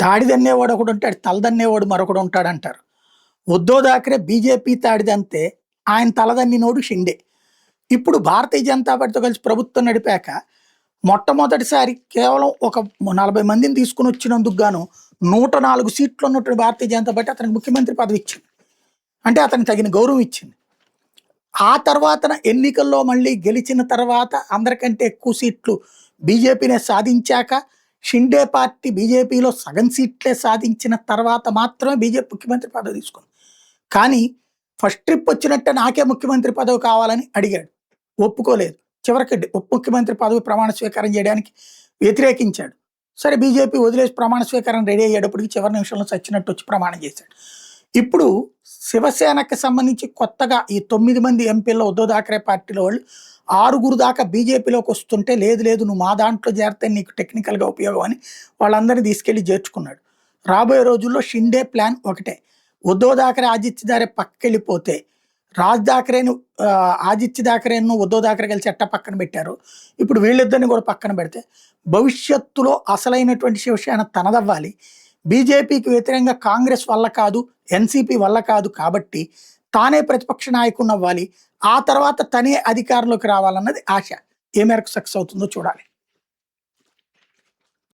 తాడిదన్నేవాడు ఒకడు ఉంటాడు, తలదన్నేవాడు మరొకడు ఉంటాడంటారు. ఉద్ధవ్ థాకరే బీజేపీ తాడిదంతే, ఆయన తలదన్నినోడు షిండే. ఇప్పుడు భారతీయ జనతా పార్టీతో కలిసి ప్రభుత్వం నడిపాక మొట్టమొదటిసారి కేవలం ఒక 40 మందిని తీసుకుని వచ్చినందుకు గాను 104 సీట్లు ఉన్నటువంటి భారతీయ జనతా పార్టీ అతనికి ముఖ్యమంత్రి పదవి ఇచ్చింది. అంటే అతనికి తగిన గౌరవం ఇచ్చింది. ఆ తర్వాత ఎన్నికల్లో మళ్ళీ గెలిచిన తర్వాత అందరికంటే ఎక్కువ సీట్లు బీజేపీనే సాధించాక షిండే పార్టీ బీజేపీలో సగం సీట్లే సాధించిన తర్వాత మాత్రమే బీజేపీ ముఖ్యమంత్రి పదవి తీసుకుంది. కానీ ఫస్ట్ ట్రిప్ వచ్చినట్టే నాకే ముఖ్యమంత్రి పదవి కావాలని అడిగాడు, ఒప్పుకోలేదు. చివరికి ఉప ముఖ్యమంత్రి పదవి ప్రమాణ స్వీకారం చేయడానికి వ్యతిరేకించాడు. సరే బీజేపీ వదిలేసి ప్రమాణ స్వీకారం రెడీ అయ్యేటప్పటికి చివరి నిమిషంలో చచ్చినట్టు వచ్చి ప్రమాణం చేశాడు. ఇప్పుడు శివసేనకి సంబంధించి కొత్తగా ఈ 9 మంది ఎంపీల్లో ఉద్ధవ్ థాకరే పార్టీలో వాళ్ళు 6 దాకా బీజేపీలోకి వస్తుంటే, లేదు లేదు నువ్వు మా దాంట్లో చేరితే నీకు టెక్నికల్గా ఉపయోగం అని వాళ్ళందరినీ తీసుకెళ్లి చేర్చుకున్నాడు. రాబోయే రోజుల్లో షిండే ప్లాన్ ఒకటే, ఉద్ధవ్ థాకరే ఆదిత్య థాకరే పక్కకెళ్ళిపోతే రాజ్ థాకరేను ఆదిత్య థాకరేను ఉద్ధవ్ థాకరే కలిసి ఎట్ట పక్కన పెట్టారు, ఇప్పుడు వీళ్ళిద్దరిని కూడా పక్కన పెడితే భవిష్యత్తులో అసలైనటువంటి శివసేన తనదవ్వాలి. బీజేపీకి వ్యతిరేకంగా కాంగ్రెస్ వల్ల కాదు, ఎన్సీపీ వల్ల కాదు, కాబట్టి తానే ప్రతిపక్ష నాయకుడిని అవ్వాలి, ఆ తర్వాత తనే అధికారంలోకి రావాలన్నది ఆశ. ఏ మేరకు సక్సెస్ అవుతుందో చూడాలి.